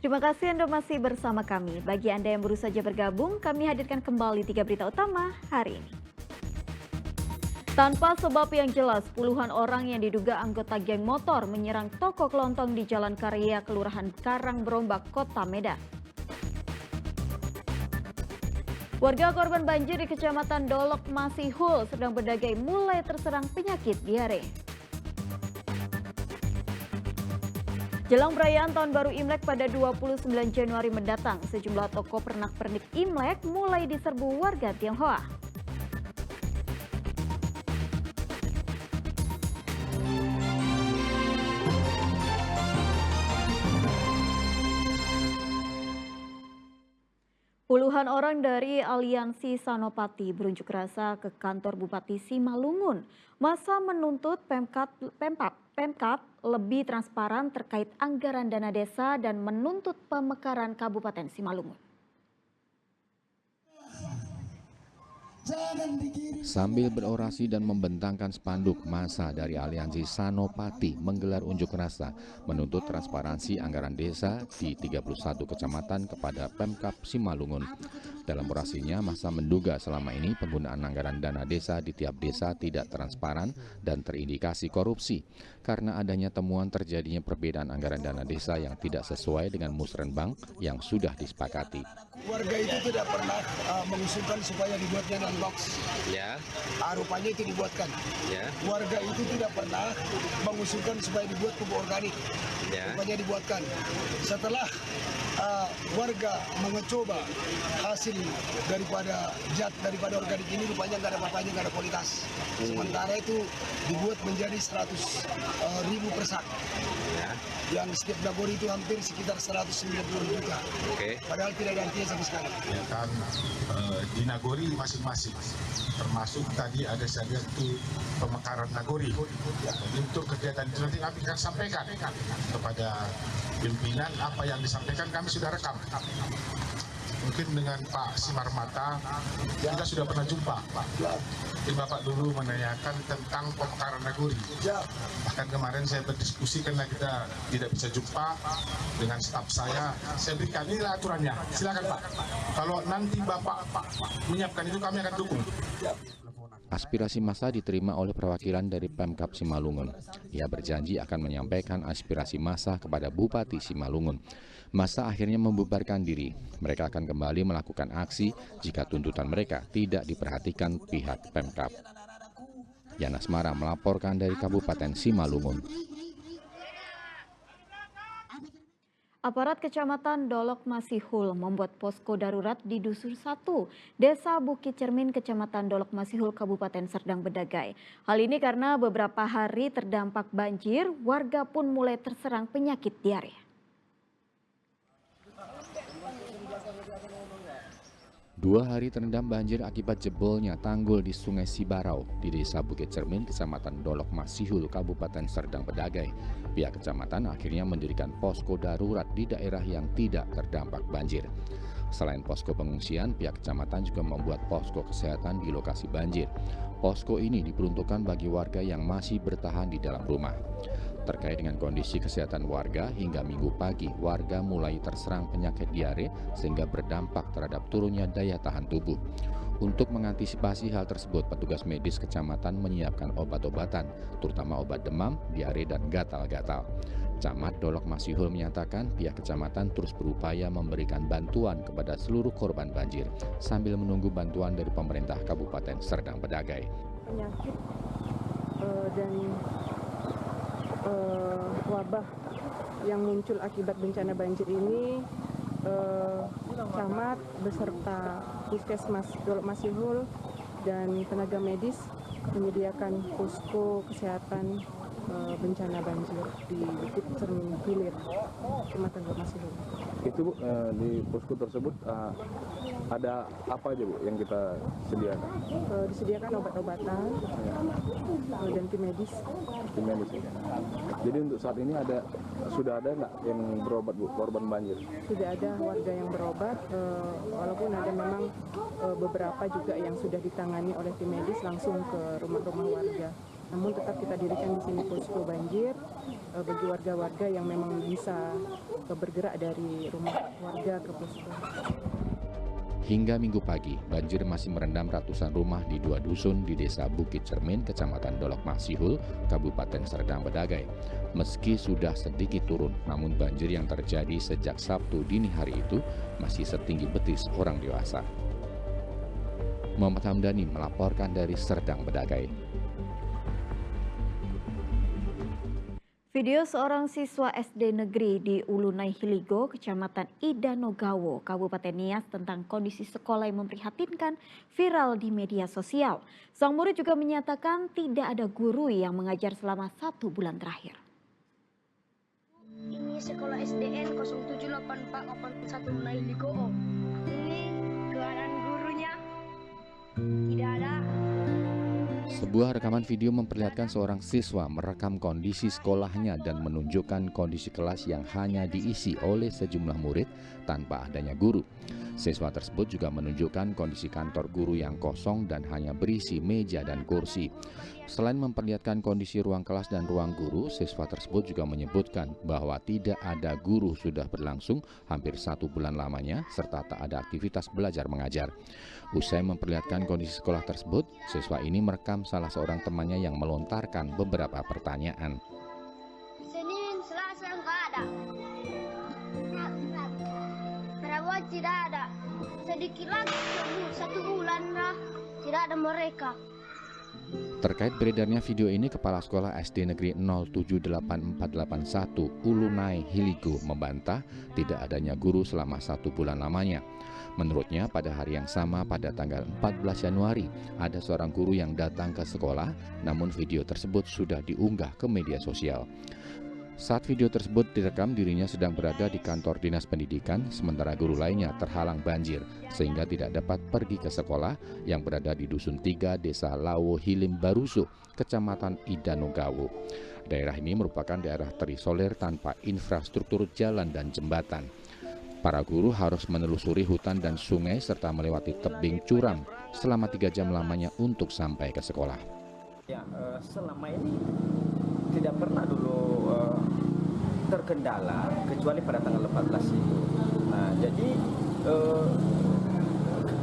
Terima kasih Anda masih bersama kami. Bagi Anda yang baru saja bergabung, kami hadirkan kembali 3 berita utama hari ini. Tanpa sebab yang jelas, puluhan orang yang diduga anggota geng motor menyerang toko kelontong di Jalan Karya, Kelurahan Karangberombak, Kota Medan. Warga korban banjir di Kecamatan Dolok Masihul sedang berdagai mulai terserang penyakit diare. Jelang perayaan Tahun Baru Imlek pada 29 Januari mendatang, sejumlah toko pernak-pernik Imlek mulai diserbu warga Tionghoa. Puluhan orang dari Aliansi Sanopati berunjuk rasa ke kantor Bupati Simalungun. Masa menuntut Pemkab lebih transparan terkait anggaran dana desa dan menuntut pemekaran Kabupaten Simalungun. Sambil berorasi dan membentangkan spanduk, massa dari Aliansi Sanopati menggelar unjuk rasa menuntut transparansi anggaran desa di 31 kecamatan kepada Pemkab Simalungun. Dalam orasinya, massa menduga selama ini penggunaan anggaran dana desa di tiap desa tidak transparan dan terindikasi korupsi karena adanya temuan terjadinya perbedaan anggaran dana desa yang tidak sesuai dengan musrenbang yang sudah disepakati. Warga itu tidak pernah mengusulkan supaya dibuatnya non-box. Ya. Rupanya itu dibuatkan. Ya. Warga itu tidak pernah mengusulkan supaya dibuat pupuk organik. Ya. Rupanya dibuatkan. Setelah warga mencoba hasil daripada organik ini, rupanya nggak ada apa-apanya, nggak ada kualitas. Sementara itu dibuat menjadi 100.000 per sak. Ya. Yang setiap nagori itu hampir sekitar 190 juta. Okay. Padahal tidak ada artinya sama sekali. Ya kan, di nagori masing-masing, termasuk tadi ada saya lihat itu pemekaran nagori. Ya, untuk kegiatan itu nanti kami akan sampaikan kepada pimpinan apa yang disampaikan, kami sudah rekam. Mungkin dengan Pak Simarmata kita sudah pernah jumpa. Jadi Bapak dulu menanyakan tentang pemekaran nagori. Bahkan kemarin saya berdiskusi karena kita tidak bisa jumpa dengan staf saya berikan inilah aturannya. Silakan Pak. Kalau nanti Bapak menyiapkan itu kami akan dukung. Aspirasi massa diterima oleh perwakilan dari Pemkab Simalungun. Ia berjanji akan menyampaikan aspirasi massa kepada Bupati Simalungun. Massa akhirnya membubarkan diri. Mereka akan kembali melakukan aksi jika tuntutan mereka tidak diperhatikan pihak Pemkab. Yana Asmara melaporkan dari Kabupaten Simalungun. Aparat Kecamatan Dolok Masihul membuat posko darurat di Dusun 1, Desa Bukit Cermin, Kecamatan Dolok Masihul, Kabupaten Serdang Bedagai. Hal ini karena beberapa hari terdampak banjir, warga pun mulai terserang penyakit diare. Dua hari terendam banjir akibat jebolnya tanggul di Sungai Sibarau di Desa Bukit Cermin, Kecamatan Dolok Masihul, Kabupaten Serdang Bedagai. Pihak kecamatan akhirnya mendirikan posko darurat di daerah yang tidak terdampak banjir. Selain posko pengungsian, pihak kecamatan juga membuat posko kesehatan di lokasi banjir. Posko ini diperuntukkan bagi warga yang masih bertahan di dalam rumah. Terkait dengan kondisi kesehatan warga, hingga Minggu pagi warga mulai terserang penyakit diare sehingga berdampak terhadap turunnya daya tahan tubuh. Untuk mengantisipasi hal tersebut, petugas medis kecamatan menyiapkan obat-obatan, terutama obat demam, diare, dan gatal-gatal. Camat Dolok Masihul menyatakan pihak kecamatan terus berupaya memberikan bantuan kepada seluruh korban banjir sambil menunggu bantuan dari pemerintah Kabupaten Serdang Bedagai. Penyakit dan wabah yang muncul akibat bencana banjir ini, camat beserta Puskesmas Dolok Masihul dan tenaga medis menyediakan posko kesehatan bencana banjir di Bukit Cermin Hilir, Kecamatan Dolok Masihul. Itu Bu, di posko tersebut ada apa aja Bu yang kita sediakan? Disediakan obat-obatan dan tim medis. Tim medis ya. Jadi untuk saat ini sudah ada nggak yang berobat Bu, korban banjir? Sudah ada warga yang berobat, walaupun ada memang beberapa juga yang sudah ditangani oleh tim medis langsung ke rumah-rumah warga. Namun tetap kita dirikan di sini posko banjir bagi warga-warga yang memang bisa bergerak dari rumah warga ke posko. Hingga Minggu pagi, banjir masih merendam ratusan rumah di 2 dusun di Desa Bukit Cermin, Kecamatan Dolok Masihul, Kabupaten Serdang Bedagai. Meski sudah sedikit turun, namun banjir yang terjadi sejak Sabtu dini hari itu masih setinggi betis orang dewasa. Muhammad Hamdani melaporkan dari Serdang Bedagai. Video seorang siswa SD negeri di Ulunai Hiligo, Kecamatan Idanogawo, Kabupaten Nias tentang kondisi sekolah yang memprihatinkan viral di media sosial. Sang murid juga menyatakan tidak ada guru yang mengajar selama 1 bulan terakhir. Ini sekolah SDN 078481 Ulunai Hiligo. Ini keadaan gurunya tidak ada. Sebuah rekaman video memperlihatkan seorang siswa merekam kondisi sekolahnya dan menunjukkan kondisi kelas yang hanya diisi oleh sejumlah murid tanpa adanya guru. Siswa tersebut juga menunjukkan kondisi kantor guru yang kosong dan hanya berisi meja dan kursi. Selain memperlihatkan kondisi ruang kelas dan ruang guru, siswa tersebut juga menyebutkan bahwa tidak ada guru sudah berlangsung hampir 1 bulan lamanya serta tak ada aktivitas belajar mengajar. Usai memperlihatkan kondisi sekolah tersebut, siswa ini merekam salah seorang temannya yang melontarkan beberapa pertanyaan. Senin, Selasa nggak ada. Rabu tidak ada. Sedikit lagi 1 bulan lah tidak ada mereka. Terkait beredarnya video ini, Kepala Sekolah SD Negeri 078481 Ulunai Hiligo membantah tidak adanya guru selama 1 bulan lamanya. Menurutnya, pada hari yang sama pada tanggal 14 Januari, ada seorang guru yang datang ke sekolah, namun video tersebut sudah diunggah ke media sosial. Saat video tersebut direkam, dirinya sedang berada di kantor dinas pendidikan, sementara guru lainnya terhalang banjir, sehingga tidak dapat pergi ke sekolah yang berada di Dusun 3, Desa Lawo Hilim Barusu, Kecamatan Idanogawo. Daerah ini merupakan daerah terisolir tanpa infrastruktur jalan dan jembatan. Para guru harus menelusuri hutan dan sungai serta melewati tebing curam selama 3 jam lamanya untuk sampai ke sekolah. Ya, selama ini tidak pernah dulu terkendala kecuali pada tanggal 14 itu. Nah, jadi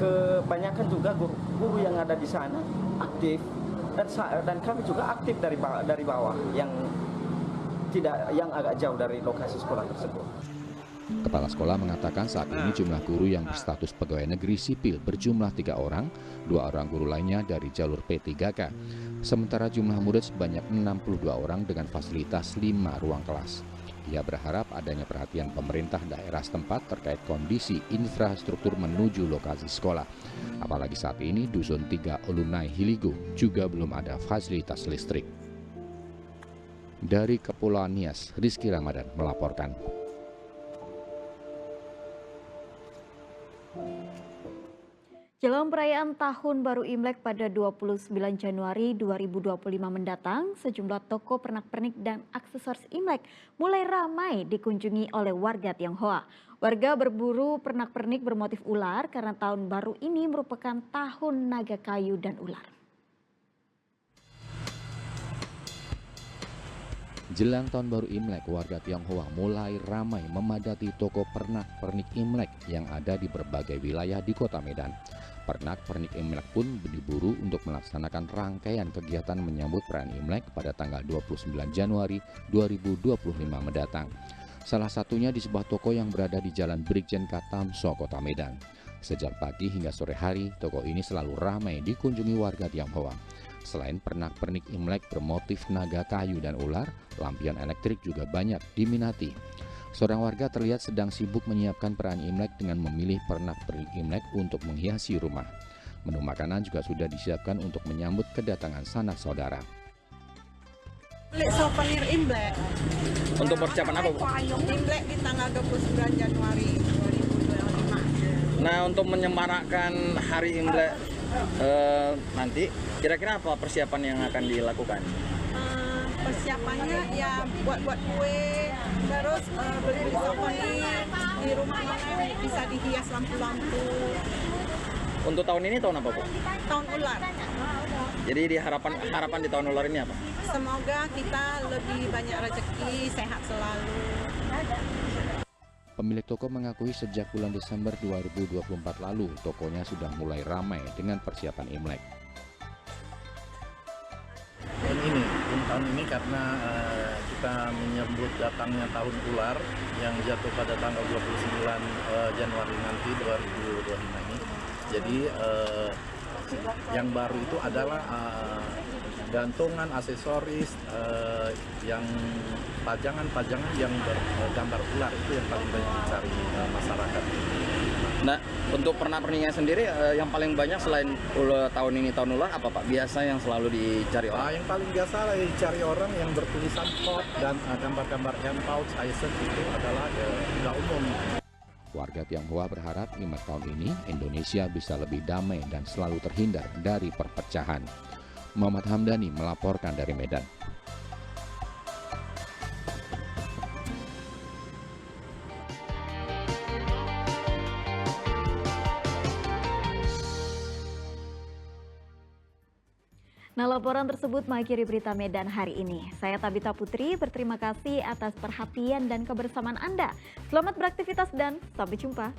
kebanyakan juga guru yang ada di sana aktif dan kami juga aktif dari bawah yang agak jauh dari lokasi sekolah tersebut. Kepala sekolah mengatakan saat ini jumlah guru yang berstatus pegawai negeri sipil berjumlah 3 orang, 2 orang guru lainnya dari jalur P3K. Sementara jumlah murid sebanyak 62 orang dengan fasilitas 5 ruang kelas. Ia berharap adanya perhatian pemerintah daerah setempat terkait kondisi infrastruktur menuju lokasi sekolah. Apalagi saat ini Dusun 3 Ulunai Hiligo juga belum ada fasilitas listrik. Dari Kepulauan Nias, Rizky Ramadan melaporkan. Jelang perayaan Tahun Baru Imlek pada 29 Januari 2025 mendatang, sejumlah toko pernak-pernik dan aksesoris Imlek mulai ramai dikunjungi oleh warga Tionghoa. Warga berburu pernak-pernik bermotif ular karena tahun baru ini merupakan tahun naga kayu dan ular. Jelang tahun baru Imlek, warga Tionghoa mulai ramai memadati toko pernak-pernik Imlek yang ada di berbagai wilayah di Kota Medan. Pernak-pernik Imlek pun diburu untuk melaksanakan rangkaian kegiatan menyambut perayaan Imlek pada tanggal 29 Januari 2025 mendatang. Salah satunya di sebuah toko yang berada di Jalan Brigjen Katamso, Kota Medan. Sejak pagi hingga sore hari, toko ini selalu ramai dikunjungi warga Tionghoa. Selain pernak-pernik Imlek bermotif naga kayu dan ular, lampion elektrik juga banyak diminati. Seorang warga terlihat sedang sibuk menyiapkan perayaan Imlek dengan memilih pernak-pernik Imlek untuk menghiasi rumah. Menu makanan juga sudah disiapkan untuk menyambut kedatangan sanak saudara. Beli souvenir Imlek. Untuk persiapan apa, Bu? Imlek di tanggal 29 Januari 2025. Nah, untuk menyemarakkan hari Imlek nanti, kira-kira apa persiapan yang akan dilakukan? Persiapannya ya buat kue, terus beli souvenir di rumah bisa dihias lampu-lampu. Untuk tahun ini tahun apa, Bu? Tahun ular. Jadi di harapan di tahun ular ini apa? Semoga kita lebih banyak rezeki, sehat selalu. Pemilik toko mengakui sejak bulan Desember 2024 lalu, tokonya sudah mulai ramai dengan persiapan Imlek. Tahun ini karena kita menyambut datangnya tahun ular yang jatuh pada tanggal 29 Januari nanti 2025 ini. Jadi yang baru itu adalah gantungan aksesoris yang pajangan yang bergambar ular, itu yang paling banyak dicari masyarakat. Nah, untuk pernak-perniknya sendiri yang paling banyak selain tahun ini tahun ular apa Pak? Biasa yang selalu dicari orang? Yang paling biasa dicari orang yang bertulisan pot dan gambar-gambar hand pouch, Aizen itu adalah udah umum. Warga Tionghoa berharap Imlek tahun ini Indonesia bisa lebih damai dan selalu terhindar dari perpecahan. Muhammad Hamdani melaporkan dari Medan. Nah, laporan tersebut mengakhiri berita Medan hari ini. Saya Tabita Putri, berterima kasih atas perhatian dan kebersamaan Anda. Selamat beraktivitas dan sampai jumpa.